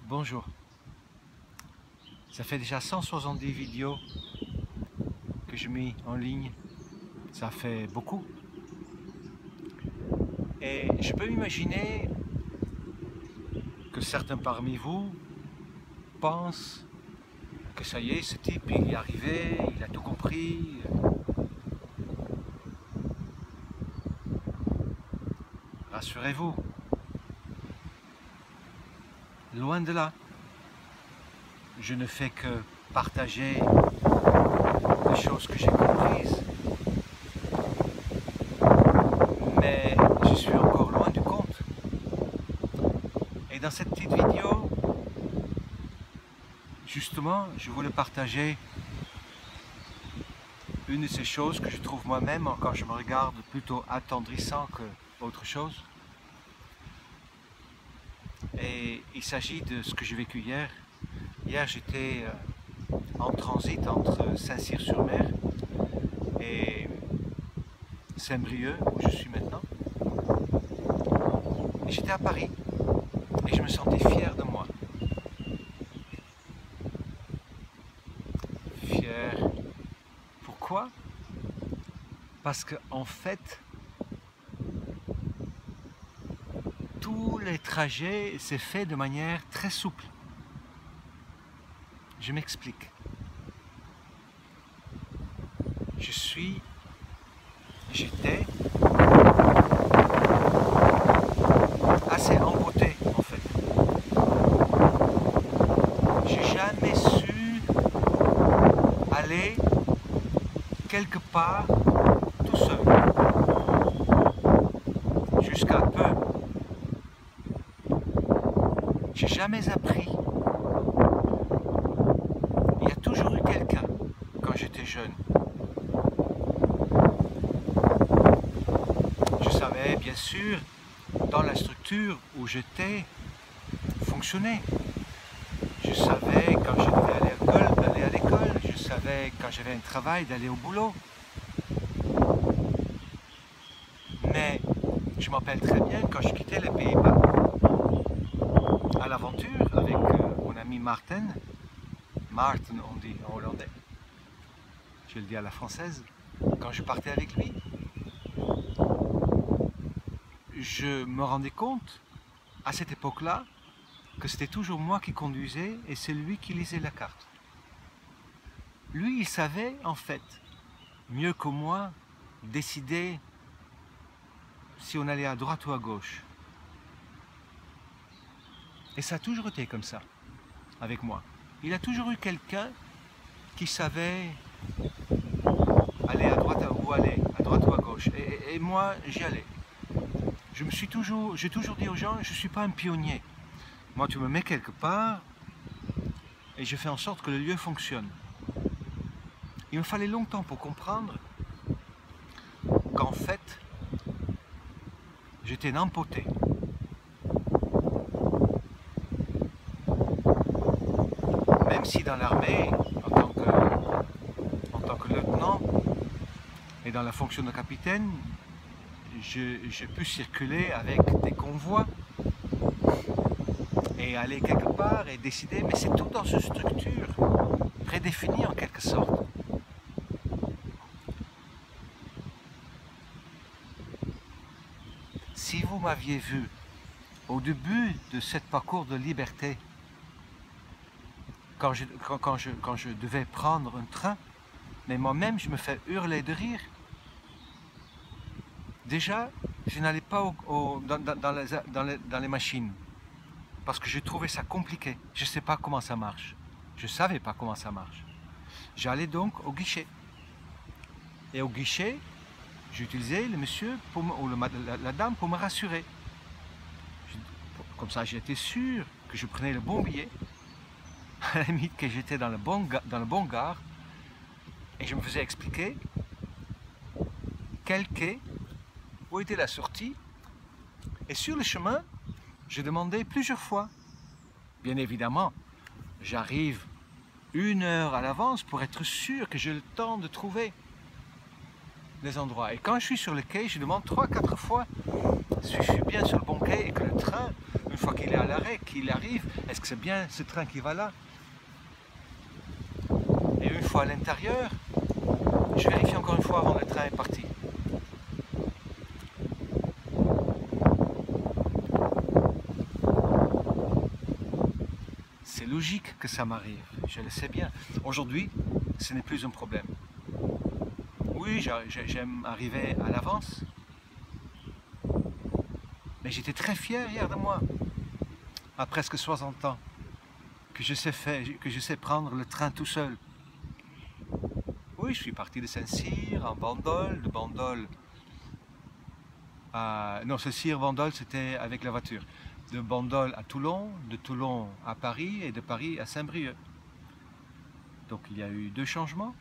Bonjour. Ça fait déjà 170 vidéos que je mets en ligne. Ça fait beaucoup. Et je peux imaginer que certains parmi vous pensent que ça y est, ce type il y est arrivé, il a tout compris. Rassurez-vous. Loin de là. Je ne fais que partager les choses que j'ai comprises. Mais je suis encore loin du compte. Et dans cette petite vidéo, justement, je voulais partager une de ces choses que je trouve moi-même, quand je me regarde, plutôt attendrissant que autre chose. Et il s'agit de ce que j'ai vécu hier. Hier, j'étais en transit entre Saint-Cyr-sur-Mer et Saint-Brieuc, où je suis maintenant. Et j'étais à Paris et je me sentais fier de moi. Fier. Pourquoi? Parce que en fait, tous les trajets s'est fait de manière très souple. Je m'explique. J'étais assez emboîté en fait. J'ai jamais su aller quelque part tout seul. Jusqu'à peu. J'ai jamais appris. Il y a toujours eu quelqu'un quand j'étais jeune. Je savais bien sûr dans la structure où j'étais fonctionner. Je savais quand je devais aller à l'école d'aller à l'école. Je savais quand j'avais un travail d'aller au boulot. Mais je m'appelle très bien quand je quittais les Pays-Bas à l'aventure avec mon ami Martin. Martin, on dit en hollandais. Je le dis à la française. Quand je partais avec lui, je me rendais compte à cette époque-là que c'était toujours moi qui conduisais et c'est lui qui lisait la carte. Lui, il savait en fait, mieux que moi, décider si on allait à droite ou à gauche. Et ça a toujours été comme ça, avec moi. Il a toujours eu quelqu'un qui savait aller à droite ou aller à droite ou à gauche. Et moi, j'y allais. J'ai toujours dit aux gens, je ne suis pas un pionnier. Moi, tu me mets quelque part et je fais en sorte que le lieu fonctionne. Il me fallait longtemps pour comprendre qu'en fait, j'étais empoté. Même si dans l'armée, en tant que lieutenant et dans la fonction de capitaine, j'ai pu circuler avec des convois et aller quelque part et décider, mais c'est tout dans une structure prédéfinie en quelque sorte. Si vous m'aviez vu au début de ce parcours de liberté, quand je devais prendre un train, mais moi-même je me fais hurler de rire. Déjà, je n'allais pas dans les machines parce que je trouvais ça compliqué. Je ne sais pas comment ça marche. Je ne savais pas comment ça marche. J'allais donc au guichet. Et au guichet, j'utilisais le monsieur ou la dame pour me rassurer. Comme ça, j'étais sûr que je prenais le bon billet. À la limite que j'étais dans le bon gare. Et je me faisais expliquer quel quai, où était la sortie. Et sur le chemin, je demandais plusieurs fois. Bien évidemment, j'arrive 1 heure à l'avance pour être sûr que j'ai le temps de trouver les endroits. Et quand je suis sur le quai, je demande 3-4 fois si je suis bien sur le bon quai et que le train, Une fois qu'il est à l'arrêt, qu'il arrive, est-ce que c'est bien ce train qui va là? Et une fois à l'intérieur, je vérifie encore une fois avant le train est parti. C'est logique que ça m'arrive, je le sais bien. Aujourd'hui, ce n'est plus un problème. Oui, j'aime arriver à l'avance. Mais j'étais très fier hier de moi, à presque 60 ans, que je sais prendre le train tout seul. Oui, je suis parti de Saint-Cyr en Bandol, de Bandol à... Non, Saint-Cyr-Bandol, c'était avec la voiture. De Bandol à Toulon, de Toulon à Paris et de Paris à Saint-Brieuc. Donc il y a eu 2 changements.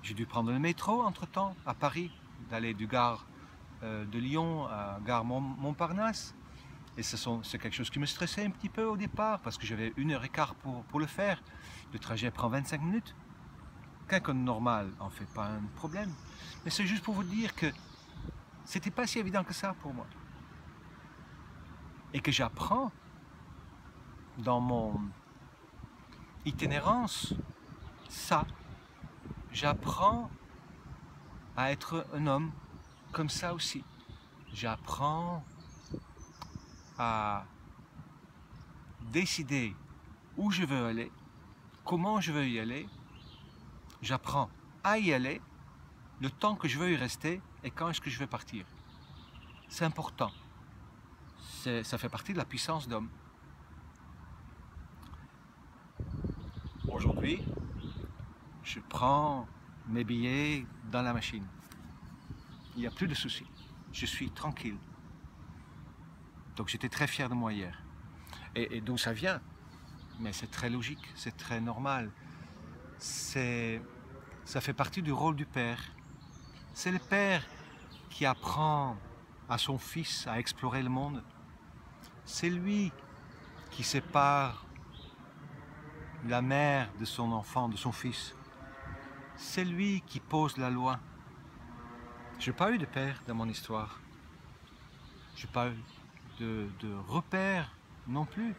J'ai dû prendre le métro entre-temps à Paris, d'aller du gare de Lyon à gare Montparnasse. Et c'est quelque chose qui me stressait un petit peu au départ, parce que j'avais 1h15 pour le faire. Le trajet prend 25 minutes. Quelqu'un de normal n'en fait pas un problème. Mais c'est juste pour vous dire que c'était pas si évident que ça pour moi. Et que j'apprends dans mon itinérance ça. J'apprends à être un homme comme ça aussi. J'apprends à décider où je veux aller, comment je veux y aller. J'apprends à y aller, le temps que je veux y rester et quand est-ce que je vais partir. C'est important. Ça fait partie de la puissance d'homme. Aujourd'hui, je prends mes billets dans la machine. Il n'y a plus de soucis. Je suis tranquille. Donc j'étais très fier de moi hier. Et d'où ça vient? Mais c'est très logique, c'est très normal. Ça fait partie du rôle du père. C'est le père qui apprend à son fils à explorer le monde. C'est lui qui sépare la mère de son enfant, de son fils. C'est lui qui pose la loi. Je n'ai pas eu de père dans mon histoire. Je n'ai pas eu de repère non plus.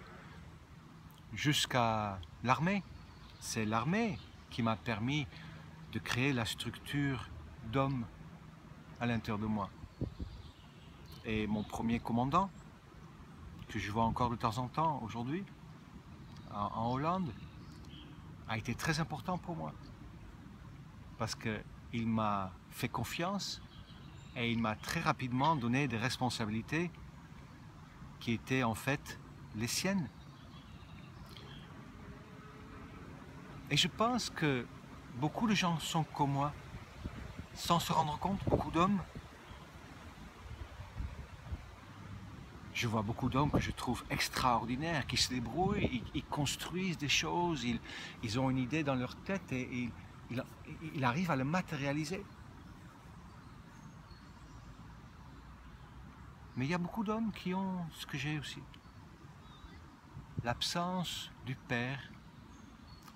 Jusqu'à l'armée. C'est l'armée qui m'a permis de créer la structure d'homme à l'intérieur de moi. Et mon premier commandant, que je vois encore de temps en temps aujourd'hui, en Hollande, a été très important pour moi. Parce qu'il m'a fait confiance et il m'a très rapidement donné des responsabilités qui étaient en fait les siennes. Et je pense que beaucoup de gens sont comme moi, sans se rendre compte, beaucoup d'hommes. Je vois beaucoup d'hommes que je trouve extraordinaires, qui se débrouillent, ils construisent des choses, ils ont une idée dans leur tête et ils arrivent à le matérialiser. Mais il y a beaucoup d'hommes qui ont ce que j'ai aussi. L'absence du père.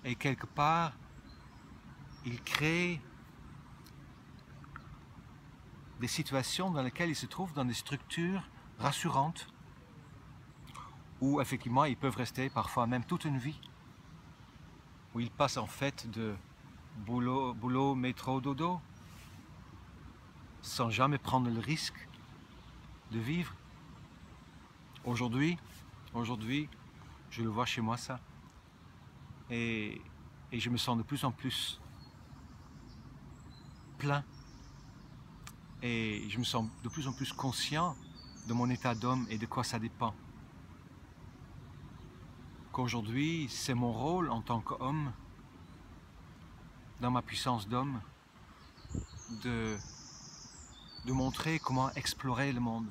Et quelque part, ils créent des situations dans lesquelles ils se trouvent dans des structures rassurantes, où effectivement ils peuvent rester parfois même toute une vie, où ils passent en fait de boulot, métro, dodo, sans jamais prendre le risque de vivre. Aujourd'hui, je le vois chez moi ça, et je me sens de plus en plus plein, et je me sens de plus en plus conscient de mon état d'homme et de quoi ça dépend. Qu'aujourd'hui, c'est mon rôle en tant qu'homme, dans ma puissance d'homme, de montrer comment explorer le monde.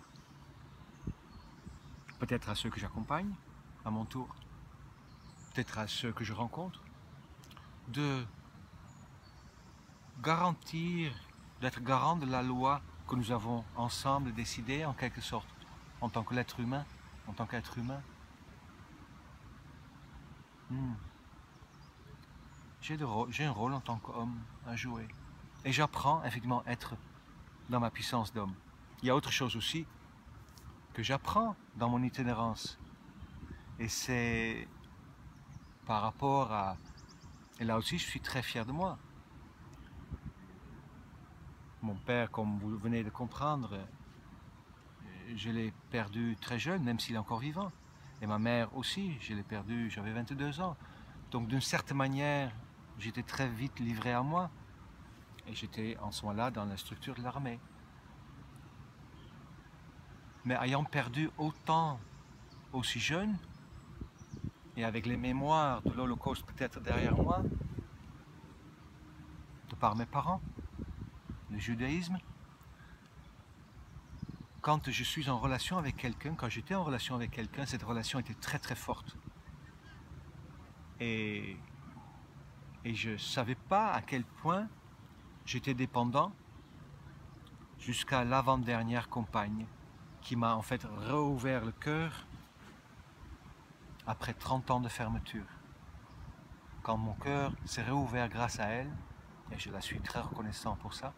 Peut-être à ceux que j'accompagne, à mon tour, peut-être à ceux que je rencontre, de garantir, d'être garant de la loi que nous avons ensemble décidée en quelque sorte, en tant que l'être humain, en tant qu'être humain. J'ai un rôle en tant qu'homme à jouer. Et j'apprends effectivement à être dans ma puissance d'homme. Il y a autre chose aussi que j'apprends dans mon itinérance. Et c'est par rapport à... Et là aussi, je suis très fier de moi. Mon père, comme vous venez de comprendre, je l'ai perdu très jeune, même s'il est encore vivant. Et ma mère aussi, je l'ai perdue, j'avais 22 ans. Donc d'une certaine manière, j'étais très vite livré à moi. Et j'étais en ce moment-là dans la structure de l'armée. Mais ayant perdu autant aussi jeune, et avec les mémoires de l'Holocauste peut-être derrière moi, de par mes parents, le judaïsme, quand je suis en relation avec quelqu'un, quand j'étais en relation avec quelqu'un, cette relation était très très forte. Et je ne savais pas à quel point j'étais dépendant jusqu'à l'avant-dernière compagne qui m'a en fait réouvert le cœur après 30 ans de fermeture. Quand mon cœur s'est réouvert grâce à elle, et je la suis très reconnaissant pour ça,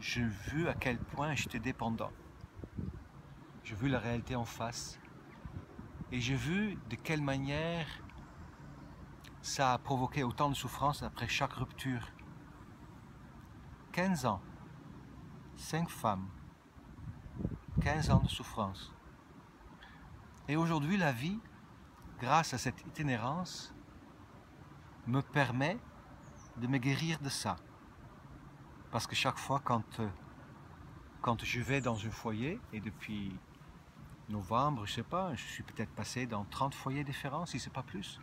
j'ai vu à quel point j'étais dépendant. J'ai vu la réalité en face et j'ai vu de quelle manière ça a provoqué autant de souffrance après chaque rupture. 15 ans, 5 femmes, 15 ans de souffrance. Et aujourd'hui, la vie, grâce à cette itinérance, me permet de me guérir de ça. Parce que chaque fois quand je vais dans un foyer, et depuis novembre, je sais pas, je suis peut-être passé dans 30 foyers différents, si ce n'est pas plus.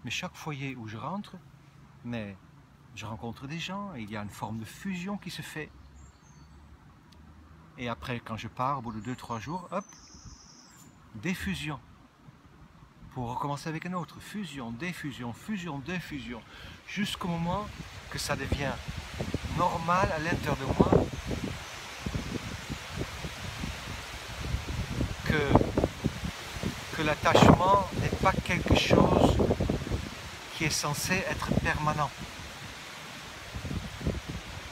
Mais chaque foyer où je rentre, mais je rencontre des gens, et il y a une forme de fusion qui se fait. Et après, quand je pars, au bout de 2-3 jours, hop, défusion. Pour recommencer avec un autre. Fusion, défusion, fusion, défusion. Jusqu'au moment que ça devient normal à l'intérieur de moi. Que l'attachement n'est pas quelque chose qui est censé être permanent.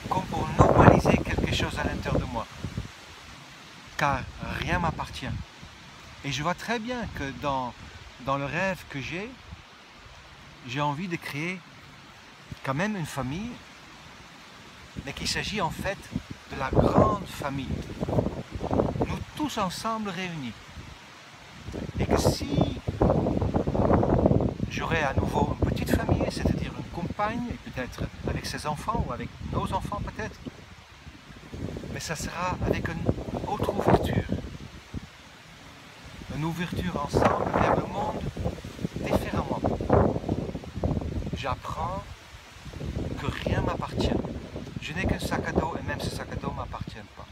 Comme pour normaliser quelque chose à l'intérieur de moi. Car rien ne m'appartient. Et je vois très bien que dans le rêve que j'ai envie de créer quand même une famille, mais qu'il s'agit en fait de la grande famille. Nous tous ensemble réunis. Et que si j'aurais à nouveau une petite famille, c'est-à-dire une compagne, et peut-être avec ses enfants ou avec nos enfants peut-être, mais ça sera avec une autre ouverture. Une ouverture ensemble vers le monde différemment. J'apprends que rien ne m'appartient. Je n'ai qu'un sac à dos et même ce sac à dos ne m'appartient pas.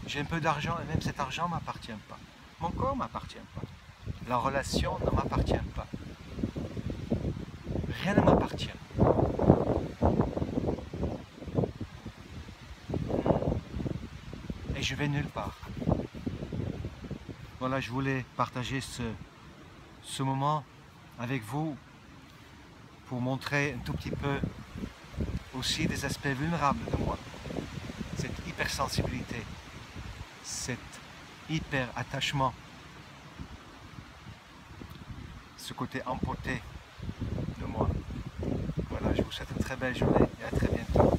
J'ai un peu d'argent et même cet argent ne m'appartient pas. Mon corps ne m'appartient pas. La relation ne m'appartient pas. Rien ne m'appartient. Et je vais nulle part. Voilà, je voulais partager ce moment avec vous pour montrer un tout petit peu aussi des aspects vulnérables de moi. Cette hypersensibilité, cet hyper-attachement, ce côté emporté de moi. Voilà, je vous souhaite une très belle journée et à très bientôt.